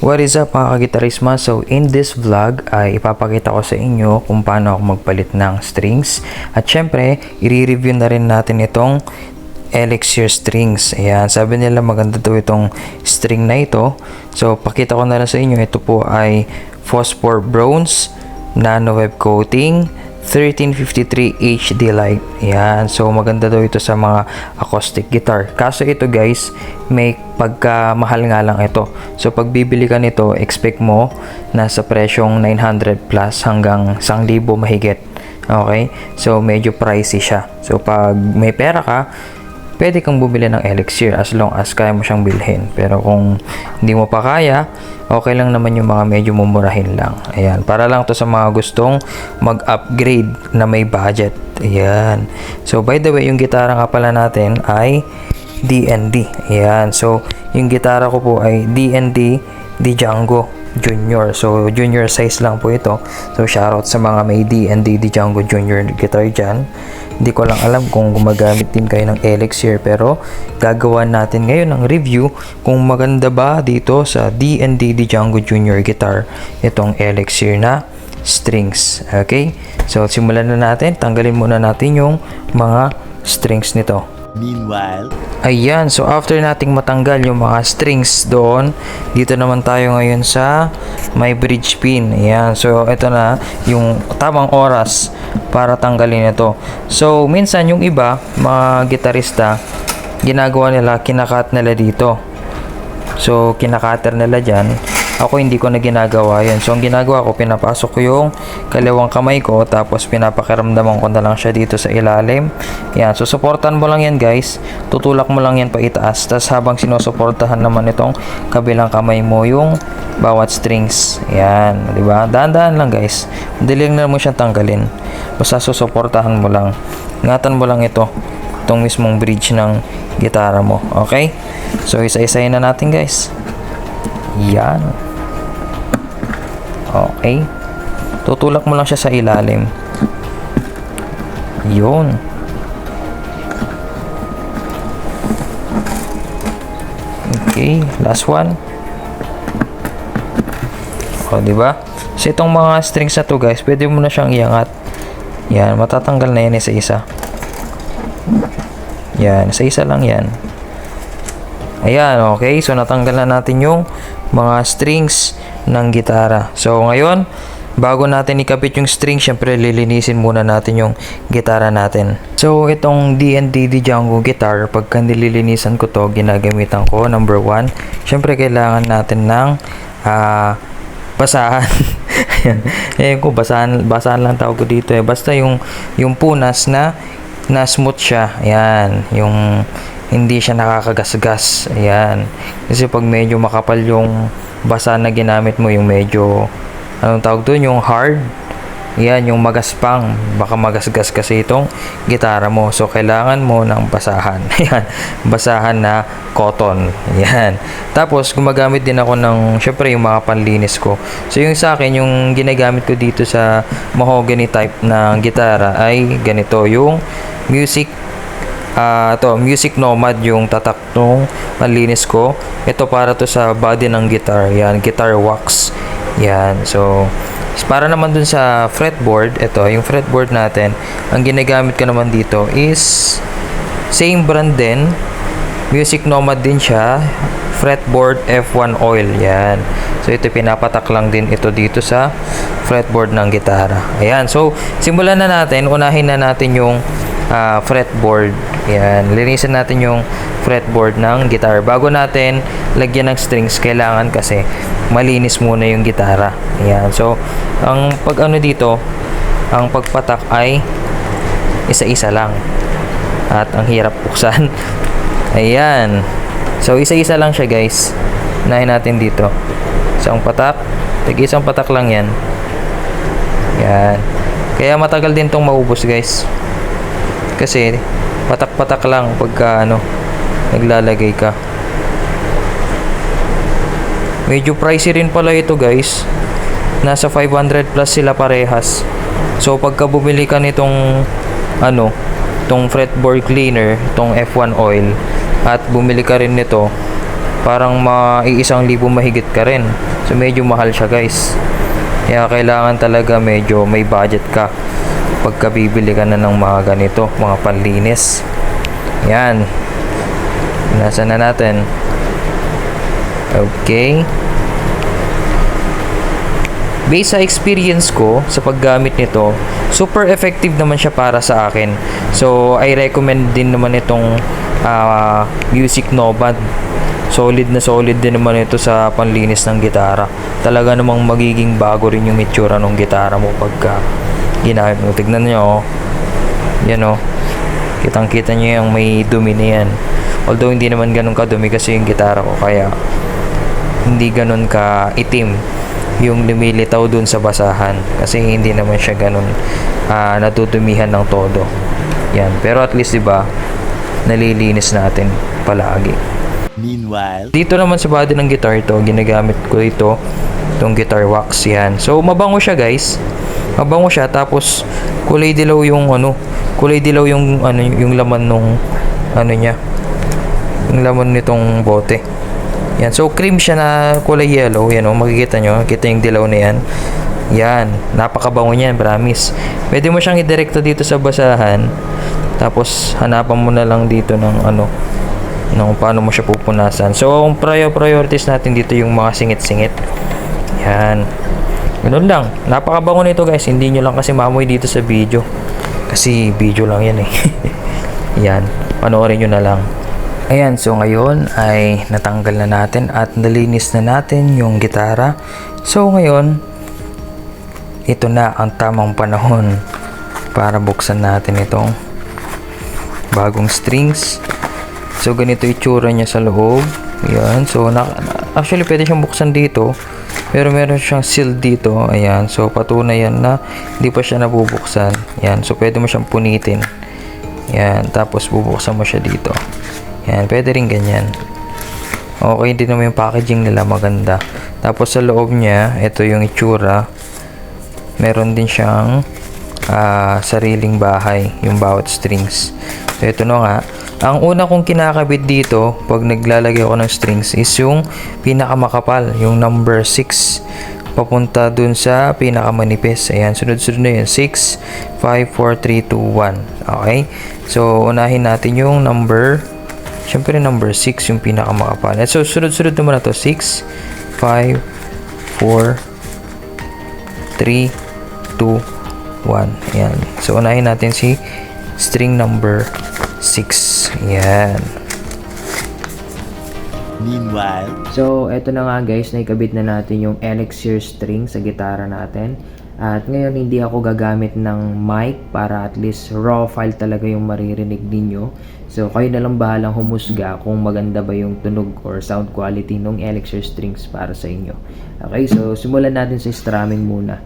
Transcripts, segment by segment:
What is up mga kagitarisma? So in this vlog ay ipapakita ko sa inyo kung paano ako magpalit ng strings. At syempre, i-review na rin natin itong Elixir strings. Ayan, sabi nila maganda daw itong string na ito. So pakita ko na lang sa inyo, ito po ay phosphor bronze, nano web coating, 1353 HD light. Ayan, so maganda daw ito sa mga acoustic guitar. Kaso ito guys, may pagkamahal nga lang ito. So pag bibili ka nito, expect mo nasa presyong 900 plus hanggang 1,000 mahigit. Okay? So medyo pricey siya. So pag may pera ka, pwede kang bumili ng Elixir as long as kaya mo siyang bilhin. Pero kung hindi mo pa kaya, okay lang naman yung mga medyo mumurahin lang. Ayan, para lang to sa mga gustong mag-upgrade na may budget. Ayan. So by the way, yung gitara nga pala natin ay D&D. Ayan. So yung gitara ko po ay D&D Django Junior. So junior size lang po ito. So shoutout sa mga may D&D Django Junior guitar dyan. Hindi ko lang alam kung gumagamit din kayo ng Elixir, pero gagawa natin ngayon ng review kung maganda ba dito sa D&D Django Junior guitar itong Elixir na strings. Okay? So simulan na natin. Tanggalin muna natin yung mga strings nito. Meanwhile, ayan, so after nating matanggal yung mga strings doon, dito naman tayo ngayon sa may bridge pin. Ayan, so ito na yung tamang oras para tanggalin ito. So minsan yung iba, mga gitarista, ginagawa nila, kinakat nila dito. So kinakater nila dyan. Ako hindi ko na ginagawa yun. So ang ginagawa ko, pinapasok ko yung kaliwang kamay ko, tapos pinapakiramdaman ko na lang siya dito sa ilalim. Yan, so supportan mo lang yan guys. Tutulak mo lang yan pa itaas. Tapos habang sinusuportahan naman itong kabilang kamay mo yung bawat strings. Yan, di ba? Dahan-dahan lang guys. Madali na mo siyang tanggalin. Basta susuportahan mo lang. Ingatan mo lang ito. Itong mismong bridge ng gitara mo. Okay? So isa-isahin na natin guys. Yan. Okay. Tutulak mo lang siya sa ilalim. Yun. Okay, last one. O, diba? So itong mga strings na to guys, pwede mo na siyang iangat. Yan, matatanggal na yan isa-isa. Yan, isa-isa lang yan. Ayan, okay. So natanggal na natin yung mga strings ng gitara. So ngayon, bago natin ikabit yung string, syempre lilinisin muna natin yung gitara natin. So itong D&D Django guitar, pagka nililinisan ko to, ginagamitan ko, number 1, syempre kailangan natin ng basahan. Ayan ko, basahan lang tawag ko dito eh. Basta yung punas na smooth siya. Ayan, yung hindi siya nakakagasgas. Ayan. Kasi pag medyo makapal yung basa na ginamit mo, yung medyo, anong tawag doon, yung hard, yan, yung magaspang, baka magasgas kasi itong gitara mo. So kailangan mo ng basahan. Ayan, basahan na cotton. Ayan. Tapos gumagamit din ako ng, syempre, yung mga panlinis ko. So yung sa akin, yung ginagamit ko dito sa mahogany type na gitara ay ganito, yung Music Nomad yung tatak nung panlinis ko. Ito para to sa body ng guitar. Yan, guitar wax. Yan. So para naman dun sa fretboard, ito yung fretboard natin. Ang ginagamit ko naman dito is same brand din. Music Nomad din siya. Fretboard F1 oil. Yan. So ito pinapatak lang din ito dito sa fretboard ng gitara. Ayan. So simulan na natin. Unahin na natin yung fretboard. Yan, linisin natin yung fretboard ng guitar. Bago natin lagyan ng strings, kailangan kasi malinis muna yung gitara. Yan. So, ang dito, ang pagpatak ay isa-isa lang. At ang hirap buksan. Ayan. So, isa-isa lang siya, guys. Unahin natin dito. Isang patak. Isang patak lang yan. Yan. Kaya matagal din tong maubos, guys. Kasi patak-patak lang pagka naglalagay ka. Medyo pricey rin pala ito guys. Nasa 500 plus sila parehas. So pagka bumili ka nitong tong fretboard cleaner, tong F1 oil, at bumili ka rin nito, parang mai-1,000 mahigit ka rin. So medyo mahal siya guys. Kaya kailangan talaga medyo may budget ka pagka bibili ka na ng mga ganito, mga panlinis. Yan. Nasa na natin. Okay. Based sa experience ko sa paggamit nito, super effective naman siya para sa akin. So, I recommend din naman itong Music Nomad. Solid na solid din naman ito sa panlinis ng gitara. Talaga namang magiging bago rin yung itsura ng gitara mo pagka ginamit mo. Tignan nyo, yan o. Kitang-kita nyo yung may dumi na yan. Although hindi naman ganun kadumi kasi yung gitara ko, kaya hindi ganun ka itim yung lumilitaw dun sa basahan kasi hindi naman siya ganun natutumihan ng todo. Yan, pero at least diba nalilinis natin palagi. Meanwhile, Dito naman sa body ng guitar ito, ginagamit ko itong guitar wax. Yan, so mabango siya guys, mabango siya. Tapos kulay dilaw yung yung laman nung niya, yung laman nitong bote. Yan, so cream siya na kulay yellow. Yan o, makikita nyo, kita yung dilaw na yan. Yan, napakabango niyan, promise. Pwede mo siyang idirekta dito sa basahan, tapos hanapan mo na lang dito ng paano mo siya pupunasan. So ang priorities natin dito yung mga singit-singit. Yan, ganun lang, napakabango nito guys. Hindi nyo lang kasi mamoy dito sa video, kasi video lang yan eh. Yan, panoorin nyo na lang. Ayan, so ngayon ay natanggal na natin at nalinis na natin yung gitara. So ngayon, ito na ang tamang panahon para buksan natin itong bagong strings. So ganito itsura niya sa loob. Ayan, so actually pwede siyang buksan dito, pero meron siyang seal dito. Ayan, so patunay yan na hindi pa siya nabubuksan. Ayan, so pwede mo siyang punitin. Ayan, tapos bubuksan mo siya dito. Yan, pwede rin ganyan. Okay din naman yung packaging nila, maganda. Tapos sa loob niya, ito yung itsura. Meron din siyang sariling bahay, yung bawat strings. So ito na nga. Ang una kong kinakabit dito, pag naglalagay ako ng strings, is yung pinakamakapal, yung number 6. Papunta dun sa pinakamanipis. Ayan, sunod-sunod na yun. 6, 5, 4, 3, 2, 1. Okay? So, unahin natin yung Siyempre number 6 yung pinakamakapal. So sunod-sunod naman na to. 6, 5, 4, 3, 2, 1. Ayan. So unahin natin si string number 6. Ayan. meanwhile, So eto na nga guys, naikabit na natin yung Elixir string sa gitara natin. At ngayon hindi ako gagamit ng mic para at least raw file talaga yung maririnig ninyo. So kayo na lang bahalang humusga kung maganda ba yung tunog or sound quality ng Elixir strings para sa inyo. Okay, so simulan natin sa strumming muna.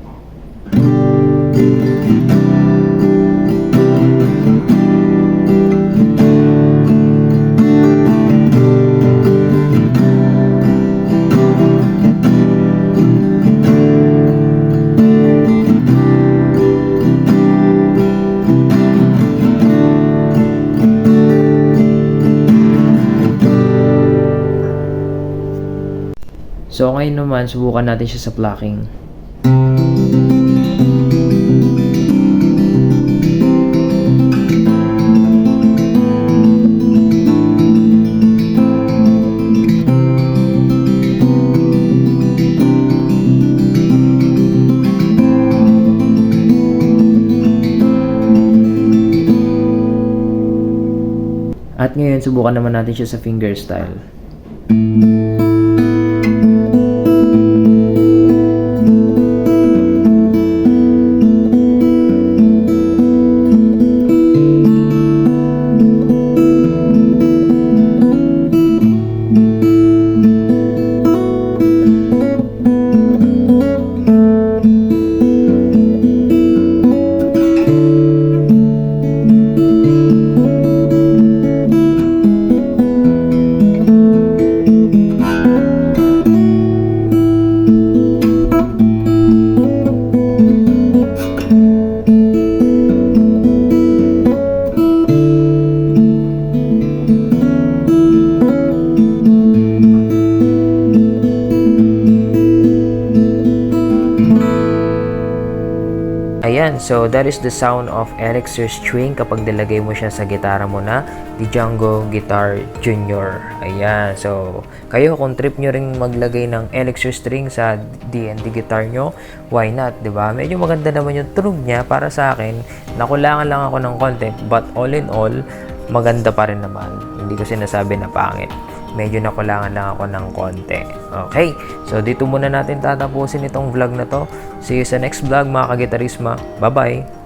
So ngayon naman, subukan natin siya sa plucking. At ngayon, subukan naman natin siya sa fingerstyle. Ayan, so that is the sound of Elixir string kapag nilagay mo siya sa gitara mo na Django Guitar Junior. Ayan, so kayo kung trip nyo ring maglagay ng Elixir string sa D&D guitar nyo, why not, di ba? Medyo maganda naman yung tunog niya para sa akin. Nakulangan lang ako ng konti, but all in all, maganda pa rin naman. Hindi ko sinasabi na pangit. Medyo nakulangan lang ako ng konti. Okay, so dito muna natin tatapusin itong vlog na to. See you sa next vlog mga kagitarisma. Bye-bye!